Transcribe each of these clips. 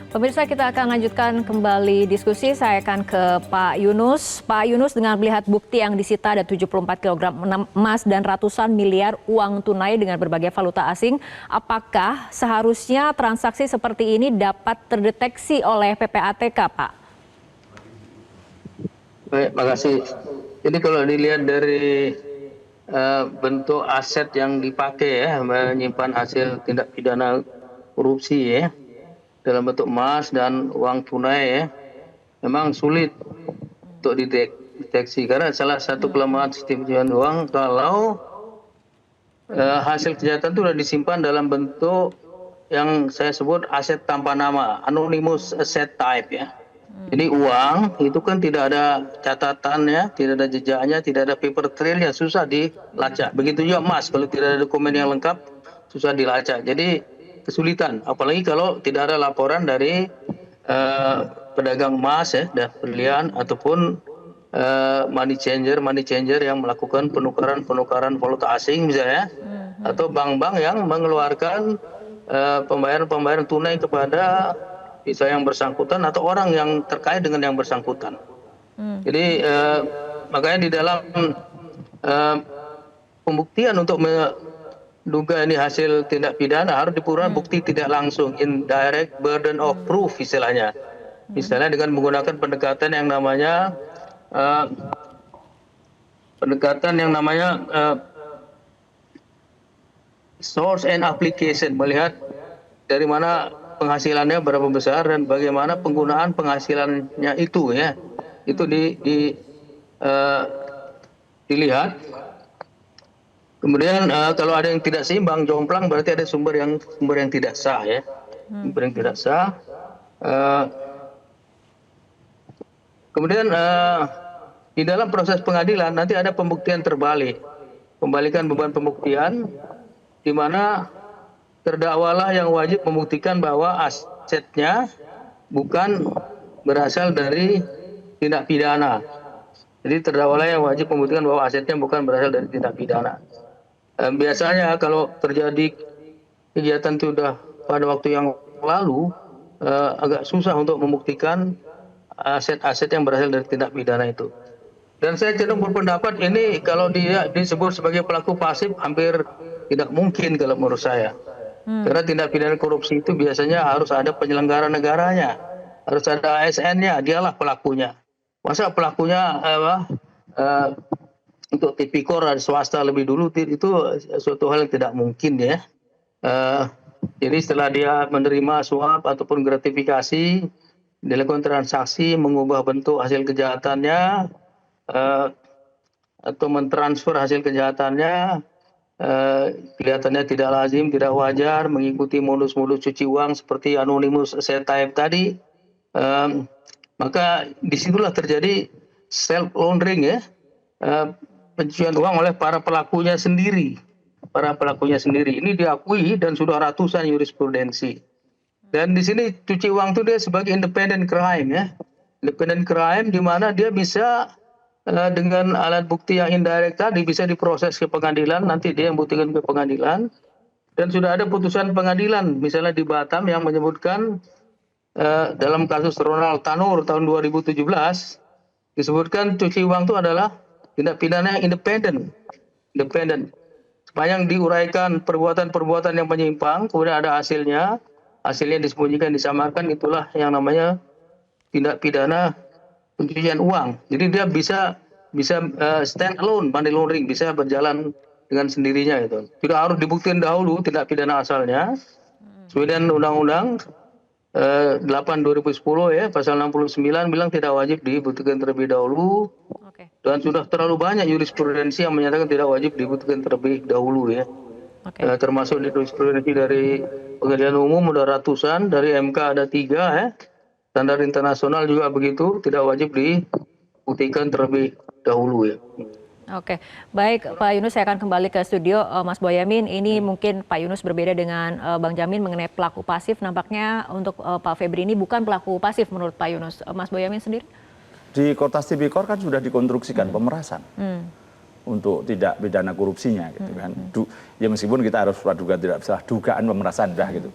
Pemirsa, kita akan lanjutkan kembali diskusi. Saya akan ke Pak Yunus. Pak Yunus, dengan melihat bukti yang disita ada 74 kg emas dan ratusan miliar uang tunai dengan berbagai valuta asing, apakah seharusnya transaksi seperti ini dapat terdeteksi oleh PPATK, Pak? Baik, makasih. Jadi kalau dilihat dari bentuk aset yang dipakai ya, menyimpan hasil tindak pidana korupsi ya, dalam bentuk emas dan uang tunai ya, memang sulit untuk dideteksi karena salah satu kelemahan sistem pencucian uang kalau hasil kejahatan itu sudah disimpan dalam bentuk yang saya sebut aset tanpa nama, anonymous asset type ya. Jadi uang itu kan tidak ada catatannya, tidak ada jejaknya, tidak ada paper trailnya, susah dilacak. Begitu juga emas, kalau tidak ada dokumen yang lengkap, susah dilacak. Jadi kesulitan, apalagi kalau tidak ada laporan dari pedagang emas ya, dan berlian ataupun money changer yang melakukan penukaran valuta asing misalnya, atau bank-bank yang mengeluarkan pembayaran tunai kepada bisa yang bersangkutan atau orang yang terkait dengan yang bersangkutan. Jadi makanya di dalam pembuktian untuk menduga ini hasil tindak pidana harus diperlukan bukti tidak langsung, indirect burden of proof istilahnya. Misalnya dengan menggunakan pendekatan yang namanya source and application, melihat dari mana penghasilannya berapa besar dan bagaimana penggunaan penghasilannya itu ya, itu dilihat. Kemudian kalau ada yang tidak seimbang, jomplang, berarti ada sumber yang tidak sah ya, sumber yang tidak sah. Kemudian di dalam proses pengadilan nanti ada pembuktian terbalik, pembalikan beban pembuktian, di mana terdakwalah yang wajib membuktikan bahwa asetnya bukan berasal dari tindak pidana. Jadi terdakwalah yang wajib membuktikan bahwa asetnya bukan berasal dari tindak pidana. Biasanya kalau terjadi kegiatan itu sudah pada waktu yang lalu, agak susah untuk membuktikan aset-aset yang berasal dari tindak pidana itu. Dan saya cenderung berpendapat ini kalau dia disebut sebagai pelaku pasif hampir tidak mungkin kalau menurut saya. Karena tindak pidana korupsi itu biasanya harus ada penyelenggara negaranya, harus ada ASN-nya, dialah pelakunya. Masa pelakunya untuk tipikor dan swasta lebih dulu, itu suatu hal yang tidak mungkin ya. Jadi setelah dia menerima suap ataupun gratifikasi, dilakukan transaksi, mengubah bentuk hasil kejahatannya, atau mentransfer hasil kejahatannya, kelihatannya tidak lazim, tidak wajar, mengikuti modus-modus cuci uang seperti anonymous asset type tadi, maka disitulah terjadi self laundering ya, pencucian uang oleh para pelakunya sendiri. Ini diakui dan sudah ratusan jurisprudensi. Dan di sini cuci uang itu dia sebagai independent crime ya, independent crime di mana dia bisa dengan alat bukti yang indirect tadi bisa diproses ke pengadilan, nanti dia yang buktikan ke pengadilan, dan sudah ada putusan pengadilan misalnya di Batam yang menyebutkan dalam kasus Ronald Tanur tahun 2017 disebutkan cuci uang itu adalah tindak pidana yang independen. Sepanjang diuraikan perbuatan-perbuatan yang menyimpang, kemudian ada hasilnya disembunyikan, disamarkan, itulah yang namanya tindak pidana pencucian uang. Jadi dia bisa stand alone, money laundering, bisa berjalan dengan sendirinya itu. Tidak harus dibuktikan dahulu tindak pidana asalnya. Kemudian Undang-Undang 8/2010 ya, pasal 69 bilang tidak wajib dibuktikan terlebih dahulu. Dan sudah terlalu banyak jurisprudensi yang menyatakan tidak wajib dibuktikan terlebih dahulu ya. Termasuk di jurisprudensi dari Pengadilan Umum udah ratusan, dari MK ada 3 ya. Standar internasional juga begitu, tidak wajib dibuktikan terlebih dahulu ya. Oke, baik Pak Yunus, saya akan kembali ke studio. Mas Boyamin, ini mungkin Pak Yunus berbeda dengan Bang Jamin mengenai pelaku pasif. Nampaknya untuk Pak Febri ini bukan pelaku pasif menurut Pak Yunus. Mas Boyamin sendiri? Di Kotas Tipikor kan sudah dikonstruksikan pemerasan untuk tidak pidana korupsinya gitu kan. Ya meskipun kita harus praduga tidak salah, dugaan pemerasan dah gitu.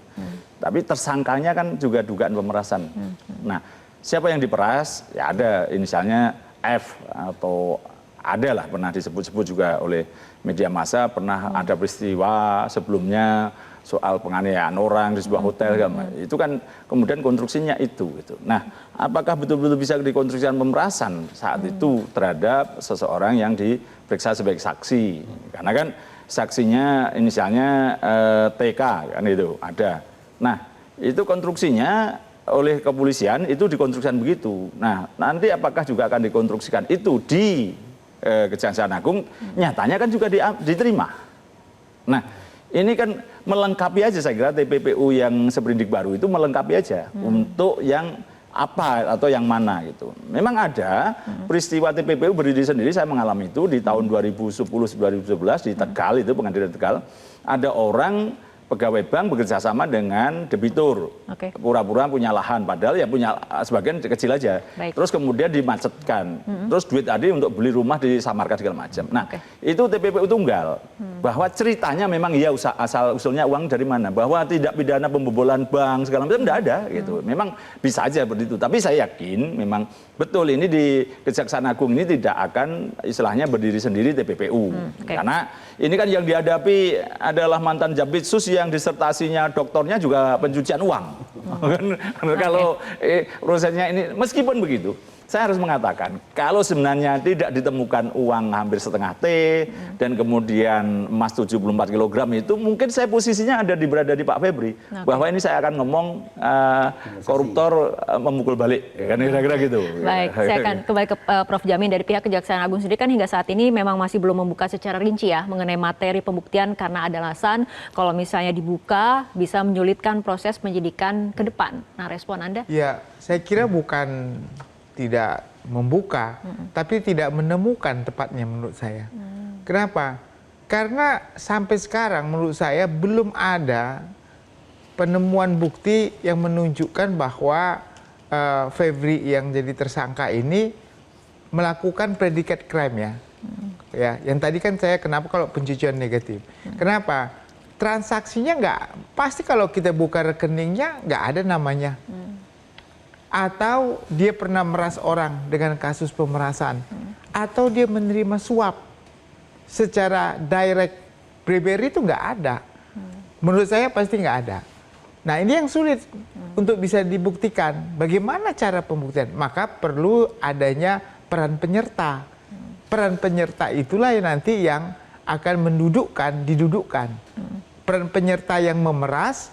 Tapi tersangkanya kan juga dugaan pemerasan. Nah, siapa yang diperas? Ya ada inisialnya F atau ada lah pernah disebut-sebut juga oleh media massa, pernah ada peristiwa sebelumnya soal penganiayaan orang di sebuah hotel. Itu kan kemudian konstruksinya itu. Gitu. Nah, apakah betul-betul bisa dikonstruksikan pemerasan saat itu terhadap seseorang yang diperiksa sebagai saksi? Karena kan saksinya inisialnya TK kan itu ada. Nah, itu konstruksinya oleh kepolisian itu dikonstruksikan begitu. Nah, nanti apakah juga akan dikonstruksikan itu di Kejaksaan Agung? Nyatanya kan juga diterima. Nah, ini kan melengkapi aja saya kira TPPU yang seperindik baru itu melengkapi aja untuk yang apa atau yang mana gitu. Memang ada peristiwa TPPU berdiri sendiri, saya mengalami itu di tahun 2010-2011 di Tegal itu, Pengadilan Tegal. Ada orang pegawai bank bekerja sama dengan debitur. Pura-pura punya lahan, padahal ya punya sebagian kecil aja. Terus kemudian dimacetkan. Terus duit tadi untuk beli rumah disamarkan segala macam. Nah, itu TPPU tunggal. Bahwa ceritanya memang ya asal usulnya uang dari mana. Bahwa tidak pidana pembobolan bank segala macam tidak ada gitu. Memang bisa aja begitu. Tapi saya yakin memang betul ini di Kejaksaan Agung ini tidak akan istilahnya berdiri sendiri TPPU. Karena ini kan yang dihadapi adalah mantan Jampitsus yang disertasinya doktornya juga pencucian uang. Kalau prosesnya ini meskipun begitu, saya harus mengatakan kalau sebenarnya tidak ditemukan uang hampir setengah T dan kemudian emas 74 kg itu mungkin saya posisinya berada di Pak Febri. Bahwa ini saya akan ngomong koruptor memukul balik, kan kira-kira gitu. Baik, saya akan kembali ke Prof. Jamin. Dari pihak Kejaksaan Agung sendiri kan hingga saat ini memang masih belum membuka secara rinci ya mengenai materi pembuktian karena ada alasan kalau misalnya dibuka bisa menyulitkan proses penyidikan ke depan. Nah, respon Anda? Ya, saya kira bukan tidak membuka, tapi tidak menemukan tepatnya menurut saya. Kenapa? Karena sampai sekarang menurut saya belum ada penemuan bukti yang menunjukkan bahwa Febri yang jadi tersangka ini melakukan predikat crime ya. Ya, yang tadi kan saya kenapa kalau pencucian negatif? Kenapa? Transaksinya nggak, pasti kalau kita buka rekeningnya nggak ada namanya. Atau dia pernah meras orang dengan kasus pemerasan, atau dia menerima suap secara direct bribery itu nggak ada. Menurut saya pasti nggak ada. Nah, ini yang sulit untuk bisa dibuktikan. Bagaimana cara pembuktian? Maka perlu adanya peran penyerta. Peran penyerta itulah yang nanti yang akan didudukkan. Peran penyerta yang memeras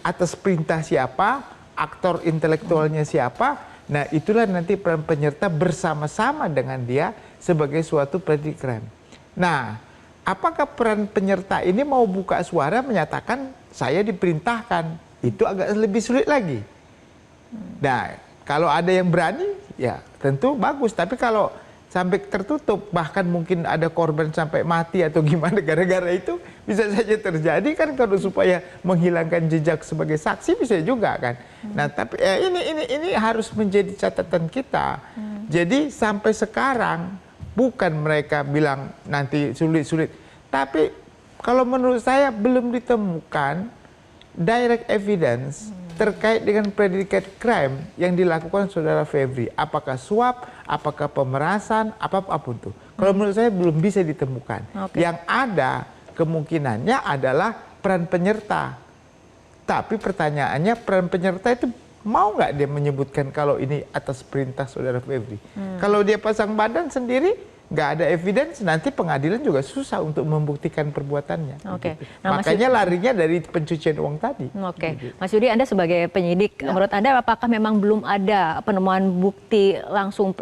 atas perintah siapa, aktor intelektualnya siapa, nah itulah nanti peran penyerta bersama-sama dengan dia sebagai suatu predikat crime. Nah, apakah peran penyerta ini mau buka suara menyatakan saya diperintahkan? Itu agak lebih sulit lagi. Nah, kalau ada yang berani, ya tentu bagus. Tapi kalau sampai tertutup, bahkan mungkin ada korban sampai mati atau gimana gara-gara itu bisa saja terjadi kan, kalau supaya menghilangkan jejak sebagai saksi bisa juga kan. Nah, tapi ini harus menjadi catatan kita. Jadi sampai sekarang bukan mereka bilang nanti sulit-sulit, tapi kalau menurut saya belum ditemukan direct evidence terkait dengan predikat crime yang dilakukan saudara Febri. Apakah suap, apakah pemerasan, apapun itu. Kalau menurut saya belum bisa ditemukan. Yang ada kemungkinannya adalah peran penyerta. Tapi pertanyaannya peran penyerta itu mau nggak dia menyebutkan kalau ini atas perintah saudara Febri. Kalau dia pasang badan sendiri, nggak ada evidence, nanti pengadilan juga susah untuk membuktikan perbuatannya. Nah, makanya larinya dari pencucian uang tadi. Mas Yudi, Anda sebagai penyidik, menurut Anda apakah memang belum ada penemuan bukti langsung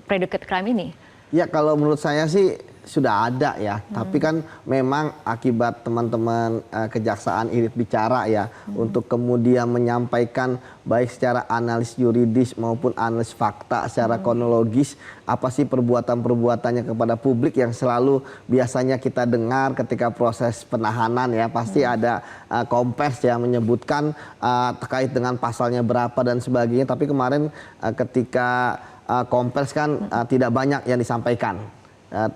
predicate crime ini? Ya, kalau menurut saya sih sudah ada ya, tapi kan memang akibat teman-teman kejaksaan irit bicara ya, untuk kemudian menyampaikan baik secara analis yuridis maupun analis fakta secara kronologis apa sih perbuatan-perbuatannya kepada publik yang selalu biasanya kita dengar ketika proses penahanan ya, pasti ada kompers yang menyebutkan terkait dengan pasalnya berapa dan sebagainya, tapi kemarin ketika kompers kan tidak banyak yang disampaikan.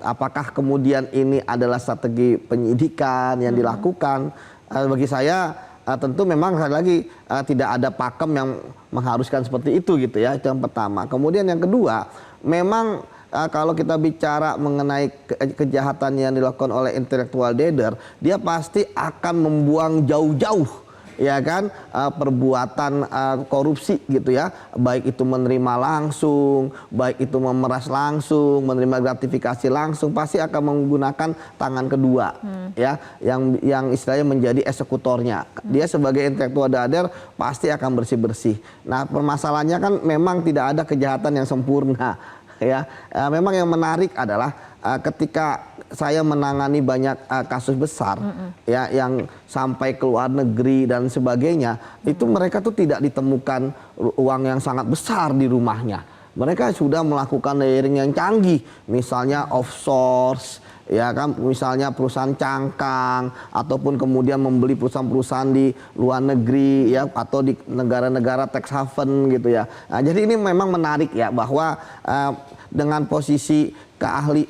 Apakah kemudian ini adalah strategi penyidikan yang dilakukan? Bagi saya tentu memang sekali lagi tidak ada pakem yang mengharuskan seperti itu gitu ya, itu yang pertama. Kemudian yang kedua, memang kalau kita bicara mengenai kejahatan yang dilakukan oleh intellectual dader, dia pasti akan membuang jauh-jauh ya kan perbuatan korupsi gitu ya, baik itu menerima langsung, baik itu memeras langsung, menerima gratifikasi langsung, pasti akan menggunakan tangan kedua ya, yang istilahnya menjadi eksekutornya. Dia sebagai intelektual dader pasti akan bersih-bersih. Nah, permasalahannya kan memang tidak ada kejahatan yang sempurna ya. Memang yang menarik adalah ketika saya menangani banyak kasus besar ya yang sampai ke luar negeri dan sebagainya, itu mereka tuh tidak ditemukan uang yang sangat besar di rumahnya. Mereka sudah melakukan layering yang canggih, misalnya offshore ya kan, misalnya perusahaan cangkang, ataupun kemudian membeli perusahaan-perusahaan di luar negeri ya, atau di negara-negara tax haven gitu ya. Nah, jadi ini memang menarik ya, bahwa dengan posisi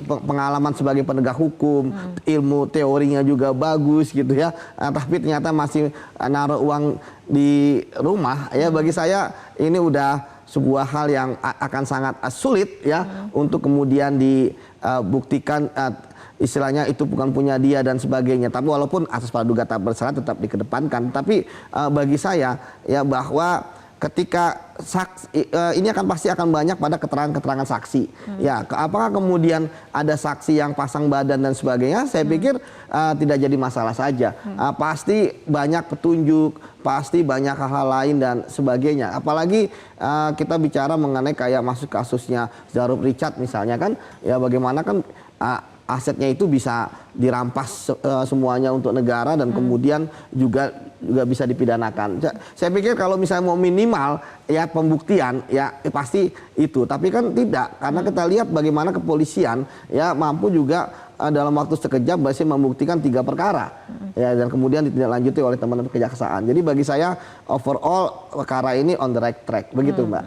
pengalaman sebagai penegak hukum, ilmu teorinya juga bagus gitu ya, tapi ternyata masih naruh uang di rumah ya. Bagi saya ini udah sebuah hal yang akan sangat sulit ya untuk kemudian dibuktikan istilahnya itu bukan punya dia dan sebagainya. Tapi walaupun asas praduga tak bersalah tetap dikedepankan, tapi bagi saya ya bahwa ketika ini pasti akan banyak pada keterangan-keterangan saksi. Ya, apakah kemudian ada saksi yang pasang badan dan sebagainya? Saya pikir tidak jadi masalah saja. Pasti banyak petunjuk, pasti banyak hal-hal lain dan sebagainya. Apalagi kita bicara mengenai kayak masuk kasusnya Zarub Richard misalnya kan, ya bagaimana kan asetnya itu bisa dirampas semuanya untuk negara dan kemudian juga bisa dipidanakan. Saya pikir kalau misalnya mau minimal ya pembuktian ya pasti itu, tapi kan tidak, karena kita lihat bagaimana kepolisian ya mampu juga dalam waktu sekejap berhasil membuktikan 3 perkara ya, dan kemudian ditindaklanjuti oleh teman-teman kejaksaan. Jadi bagi saya overall perkara ini on the right track begitu, Mbak.